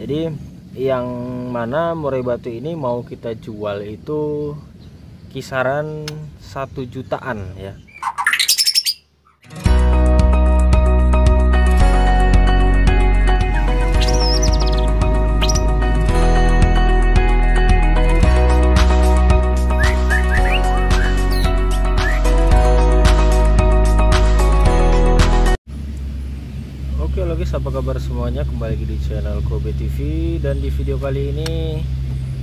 Jadi yang mana murai batu ini mau kita jual itu kisaran 1 jutaan ya. Oke guys, apa kabar semuanya? Kembali lagi di channel Kobe TV. Dan di video kali ini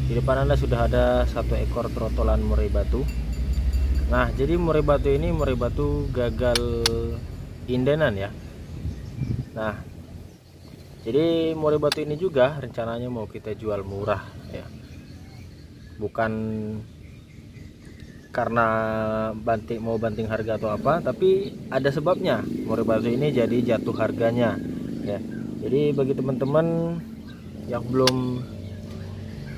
di depan Anda sudah ada 1 ekor trotolan murai batu. Nah, jadi murai batu ini murai batu gagal indenan ya. Nah, jadi murai batu ini juga rencananya mau kita jual murah ya. Bukan karena mau banting harga atau apa, tapi ada sebabnya murai batu ini jadi jatuh harganya ya. Jadi bagi teman-teman yang belum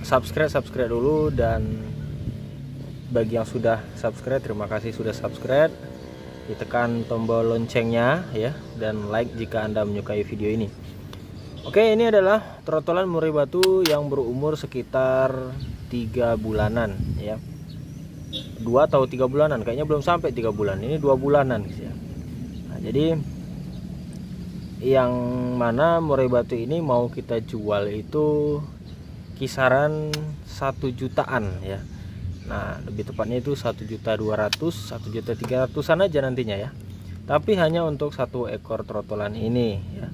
subscribe dulu, dan bagi yang sudah subscribe terima kasih sudah subscribe. Ditekan tombol loncengnya ya, dan like jika Anda menyukai video ini. Oke, ini adalah trotolan murai batu yang berumur sekitar 3 bulanan ya. 2 atau 3 bulanan, kayaknya belum sampai 3 bulan, ini 2 bulanan guys ya. Nah, jadi yang mana murai batu ini mau kita jual itu kisaran 1 jutaan ya. Nah, lebih tepatnya itu 1.200.000, 1.300.000-an aja nantinya ya. Tapi hanya untuk 1 ekor trotolan ini ya.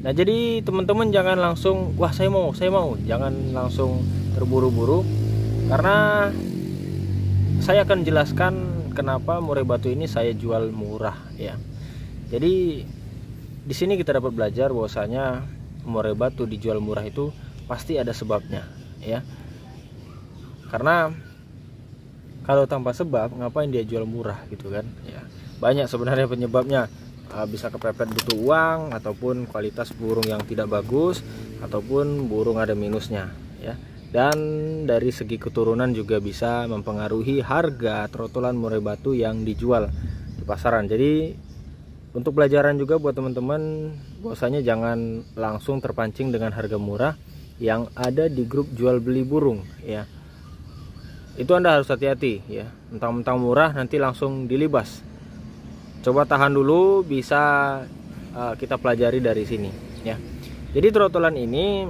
Nah, jadi teman-teman jangan langsung wah saya mau, jangan langsung terburu-buru, karena saya akan jelaskan kenapa murai batu ini saya jual murah ya. Jadi di sini kita dapat belajar bahwasanya murai batu dijual murah itu pasti ada sebabnya ya. Karena kalau tanpa sebab ngapain dia jual murah gitu kan ya. Banyak sebenarnya penyebabnya, bisa kepepet butuh uang, ataupun kualitas burung yang tidak bagus, ataupun burung ada minusnya ya. Dan dari segi keturunan juga bisa mempengaruhi harga trotolan murai batu yang dijual di pasaran. Jadi untuk pelajaran juga buat teman-teman, bahwasanya jangan langsung terpancing dengan harga murah yang ada di grup jual beli burung ya. Itu Anda harus hati-hati ya. Mentang-mentang murah nanti langsung dilibas. Coba tahan dulu, bisa kita pelajari dari sini ya. Jadi trotolan ini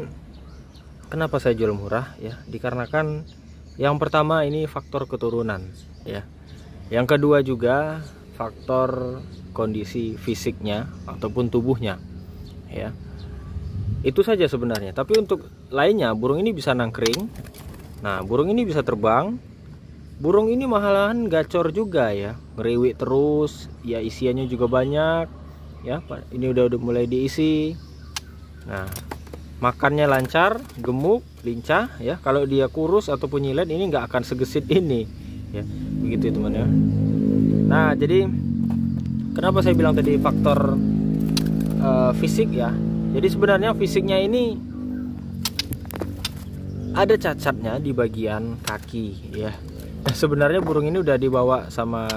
kenapa saya jual murah ya? Dikarenakan yang pertama ini faktor keturunan ya. Yang kedua juga faktor kondisi fisiknya ataupun tubuhnya ya. Itu saja sebenarnya. Tapi untuk lainnya, burung ini bisa nangkring. Nah, burung ini bisa terbang. Burung ini malahan gacor juga ya, ngeriwik terus ya, isiannya juga banyak ya. Ini udah mulai diisi. Nah, makannya lancar, gemuk, lincah ya. Kalau dia kurus ataupun nyilet ini nggak akan segesit ini ya. Begitu teman ya. Nah, jadi kenapa saya bilang tadi faktor fisik ya. Jadi sebenarnya fisiknya ini ada cacatnya di bagian kaki ya. Sebenarnya burung ini udah dibawa sama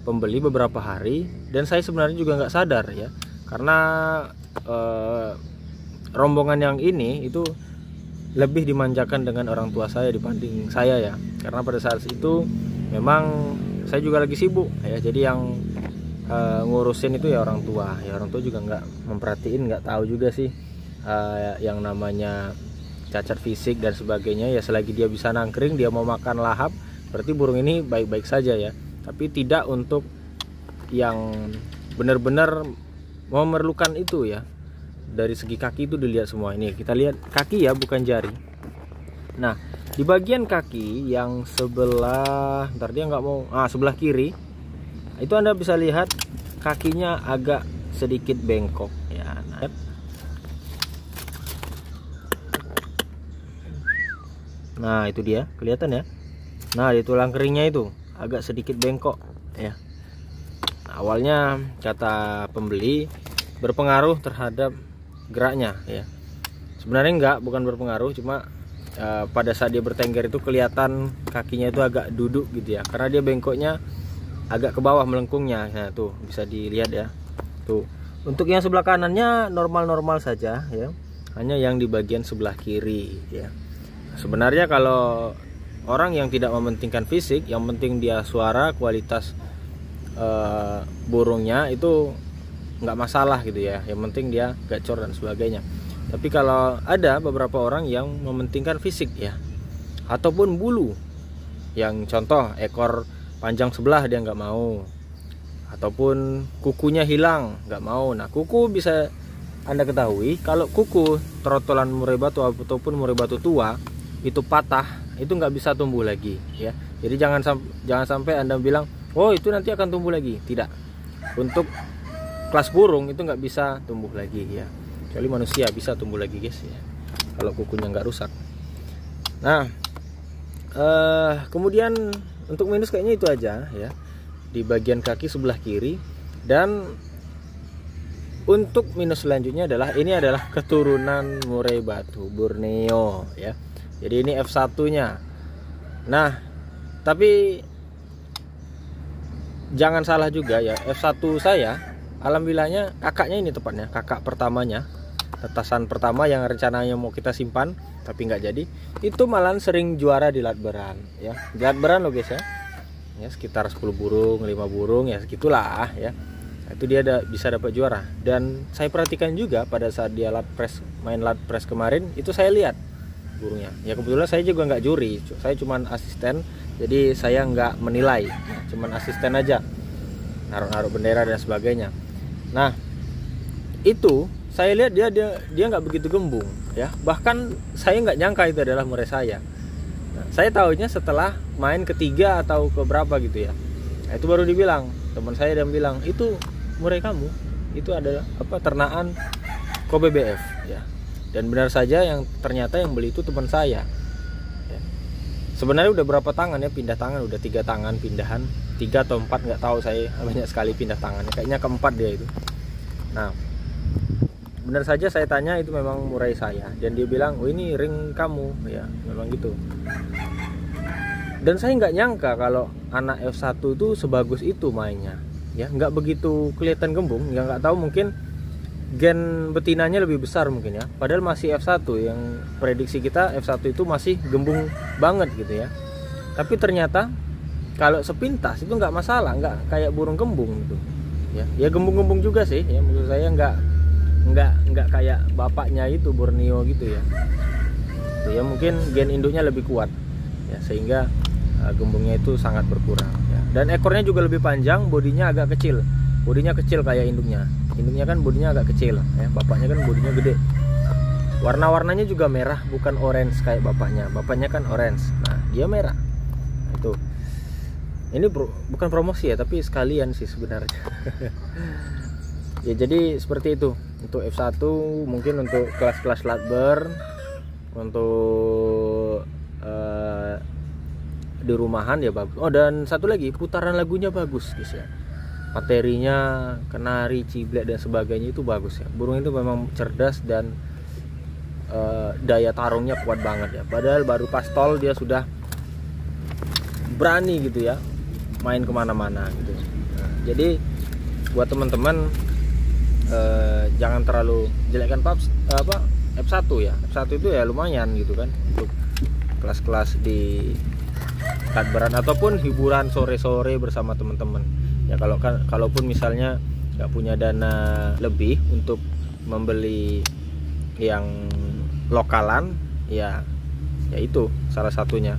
pembeli beberapa hari, dan saya sebenarnya juga nggak sadar ya, karena rombongan yang ini itu lebih dimanjakan dengan orang tua saya dibanding saya ya. Karena pada saat itu memang saya juga lagi sibuk ya. Jadi yang ngurusin itu ya orang tua juga nggak memperhatiin, nggak tahu juga sih yang namanya cacat fisik dan sebagainya ya. Selagi dia bisa nangkring, dia mau makan lahap, berarti burung ini baik-baik saja ya. Tapi tidak untuk yang benar-benar memerlukan itu ya. Dari segi kaki itu dilihat semua. Ini kita lihat kaki ya, bukan jari. Nah, di bagian kaki yang sebelah, ntar dia nggak mau, sebelah kiri itu Anda bisa lihat kakinya agak sedikit bengkok ya. Nah, itu dia, kelihatan ya. Nah, di tulang keringnya itu agak sedikit bengkok ya. Nah, awalnya kata pembeli berpengaruh terhadap geraknya ya. Sebenarnya bukan berpengaruh, cuma pada saat dia bertengger itu kelihatan kakinya itu agak duduk gitu ya, karena dia bengkoknya agak ke bawah melengkungnya. Nah, tuh bisa dilihat ya. Tuh. Untuk yang sebelah kanannya normal-normal saja ya. hanya yang di bagian sebelah kiri ya. Sebenarnya kalau orang yang tidak mementingkan fisik, yang penting dia suara, kualitas burungnya itu nggak masalah gitu ya, yang penting dia gacor dan sebagainya. Tapi kalau ada beberapa orang yang mementingkan fisik ya, ataupun bulu, yang contoh ekor panjang sebelah dia nggak mau, ataupun kukunya hilang nggak mau. Nah, kuku bisa Anda ketahui, kalau kuku trotolan murai batu ataupun murai batu tua itu patah, itu nggak bisa tumbuh lagi ya. Jadi jangan sampai Anda bilang, oh itu nanti akan tumbuh lagi. Tidak, untuk kelas burung itu nggak bisa tumbuh lagi ya, kecuali manusia bisa tumbuh lagi guys ya, kalau kukunya nggak rusak. Nah, kemudian untuk minus kayaknya itu aja ya, di bagian kaki sebelah kiri. Dan untuk minus selanjutnya adalah, ini adalah keturunan murai batu Borneo ya. Jadi ini F1 nya. Nah, tapi jangan salah juga ya, F1 saya alhamdulillahnya kakaknya ini, tepatnya kakak pertamanya, tetasan pertama yang rencananya mau kita simpan tapi nggak jadi, itu malahan sering juara di Latberan ya. Di Latberan loh guys ya, sekitar 10 burung 5 burung ya segitulah ya. Itu dia bisa dapat juara. Dan saya perhatikan juga pada saat dia main lat press kemarin, itu saya lihat burungnya ya. Kebetulan saya juga nggak juri, saya cuman asisten, jadi saya nggak menilai, cuman asisten aja, naruh bendera dan sebagainya. Nah, itu saya lihat dia nggak begitu gembung ya, bahkan saya nggak nyangka itu adalah murai saya. Nah, saya tahunya setelah main ketiga atau keberapa gitu ya. Nah, itu baru dibilang teman saya, dan bilang itu murai kamu, itu adalah ternaan Kobe BF ya. Dan benar saja, yang ternyata yang beli itu teman saya ya. Sebenarnya udah berapa tangan ya pindah tangan, udah 3 tangan pindahan, 3 atau 4 nggak tahu, saya banyak sekali pindah tangannya, kayaknya keempat dia itu. Nah, benar saja saya tanya itu memang murai saya, dan dia bilang, oh ini ring kamu ya, memang gitu. Dan saya nggak nyangka kalau anak F1 itu sebagus itu mainnya ya, nggak begitu kelihatan gembung ya. Nggak tahu, mungkin gen betinanya lebih besar mungkin ya, padahal masih F1, yang prediksi kita F1 itu masih gembung banget gitu ya. Tapi ternyata kalau sepintas itu nggak masalah, nggak kayak burung gembung gitu ya gembung-gembung juga sih ya, menurut saya nggak kayak bapaknya itu Borneo gitu ya. Ya mungkin gen induknya lebih kuat ya, sehingga gembungnya itu sangat berkurang ya. Dan ekornya juga lebih panjang, bodinya agak kecil, bodinya kecil kayak induknya kan bodinya agak kecil ya, bapaknya kan bodinya gede. Warna-warnanya juga merah, bukan orange kayak bapaknya kan orange, nah dia merah. Nah, itu ini bukan promosi ya, tapi sekalian sih sebenarnya. Ya jadi seperti itu untuk F1. Mungkin untuk kelas-kelas Latber, untuk di rumahan ya bagus. Oh, dan satu lagi, putaran lagunya bagus guys ya, materinya kenari, ciblek dan sebagainya itu bagus ya. Burung itu memang cerdas dan daya tarungnya kuat banget ya. Padahal baru pastol dia sudah berani gitu ya, main kemana-mana gitu. Nah, jadi buat teman-teman jangan terlalu jelekkan F1 ya. F1 itu ya lumayan gitu kan, untuk kelas-kelas di Latberan ataupun hiburan sore-sore bersama teman-teman ya. Kalaupun misalnya nggak punya dana lebih untuk membeli yang lokalan ya itu salah satunya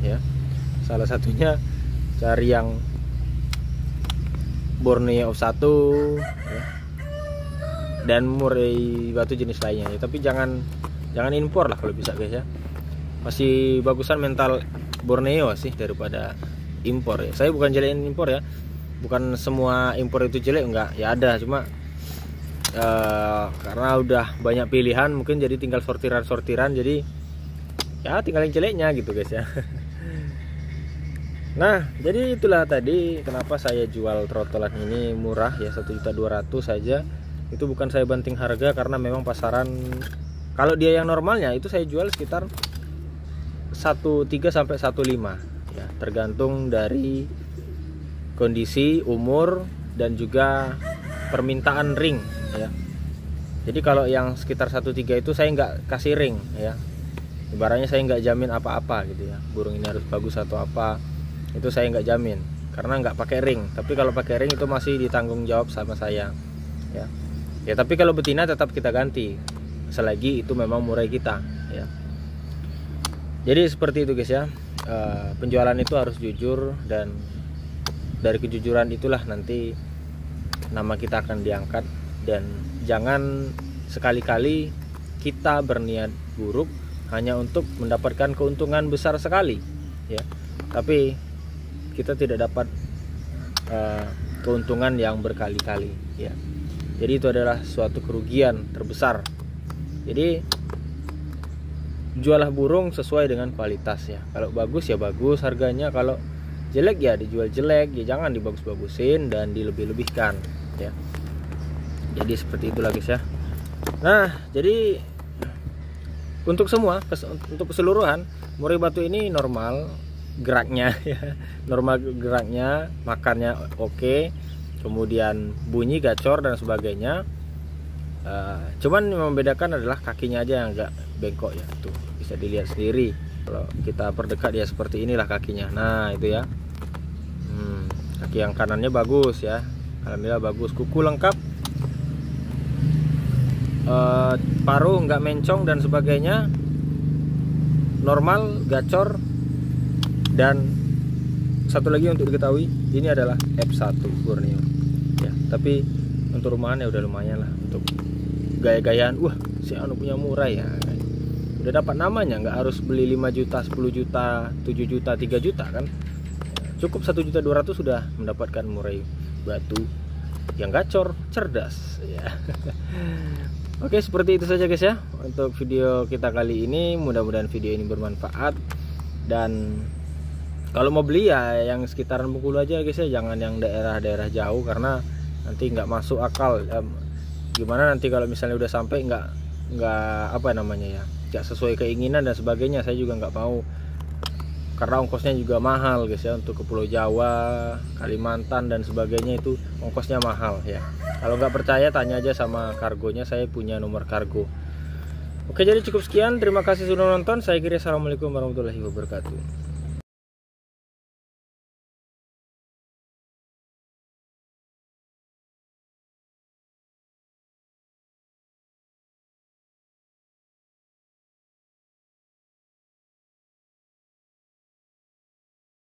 ya. Salah satunya cari yang Borneo F1 ya, dan murai batu jenis lainnya ya. Tapi jangan impor lah kalau bisa guys ya. Masih bagusan mental Borneo sih daripada impor ya. Saya bukan jelekin impor ya, bukan semua impor itu jelek, enggak ya, ada, cuma karena udah banyak pilihan mungkin, jadi tinggal sortiran, jadi ya tinggal yang jeleknya gitu guys ya. Nah, jadi itulah tadi kenapa saya jual trotolan ini murah ya, 1.200.000 saja. Itu bukan saya banting harga, karena memang pasaran kalau dia yang normalnya itu saya jual sekitar 1.3 sampai 1.5 ya, tergantung dari kondisi, umur, dan juga permintaan ring ya. Jadi kalau yang sekitar 1.3 itu saya nggak kasih ring ya, ibaratnya saya nggak jamin apa-apa gitu ya, burung ini harus bagus atau apa, itu saya nggak jamin karena nggak pakai ring. Tapi kalau pakai ring itu masih ditanggung jawab sama saya ya. Ya tapi kalau betina tetap kita ganti selagi itu memang murai kita ya. Jadi seperti itu guys ya. Penjualan itu harus jujur, dan dari kejujuran itulah nanti nama kita akan diangkat. Dan jangan sekali-kali kita berniat buruk hanya untuk mendapatkan keuntungan besar sekali ya, tapi kita tidak dapat keuntungan yang berkali-kali ya. Jadi itu adalah suatu kerugian terbesar. Jadi jualah burung sesuai dengan kualitas ya. Kalau bagus ya bagus harganya, kalau jelek ya dijual jelek ya, jangan dibagus-bagusin dan dilebih-lebihkan ya. Jadi seperti itulah guys ya. Nah jadi untuk semua, untuk keseluruhan, murai batu ini normal geraknya ya, normal geraknya, makannya oke, kemudian bunyi gacor dan sebagainya. Cuman yang membedakan adalah kakinya aja yang agak bengkok ya, tuh bisa dilihat sendiri. Kalau kita perdekat ya seperti inilah kakinya. Nah itu ya, kaki yang kanannya bagus ya, alhamdulillah bagus, kuku lengkap, paruh nggak mencong dan sebagainya, normal, gacor. Dan satu lagi untuk diketahui, ini adalah F1 Borneo ya, tapi untuk rumahan ya udah lumayan lah, untuk gaya-gayaan wah si anu punya murai ya, udah dapat namanya, nggak harus beli 5 juta, 10 juta, 7 juta, 3 juta kan, cukup 1.200.000 sudah mendapatkan murai batu yang gacor, cerdas ya. Oke, seperti itu saja guys ya untuk video kita kali ini. Mudah-mudahan video ini bermanfaat, dan kalau mau beli ya yang sekitaran Bengkulu aja guys ya, jangan yang daerah-daerah jauh karena nanti nggak masuk akal. Gimana nanti kalau misalnya udah sampai nggak apa namanya ya, nggak sesuai keinginan dan sebagainya. Saya juga nggak mau, karena ongkosnya juga mahal guys ya, untuk ke Pulau Jawa, Kalimantan dan sebagainya itu ongkosnya mahal ya. Kalau nggak percaya tanya aja sama kargonya, saya punya nomor kargo. Oke, jadi cukup sekian, terima kasih sudah nonton. Saya kira assalamualaikum warahmatullahi wabarakatuh.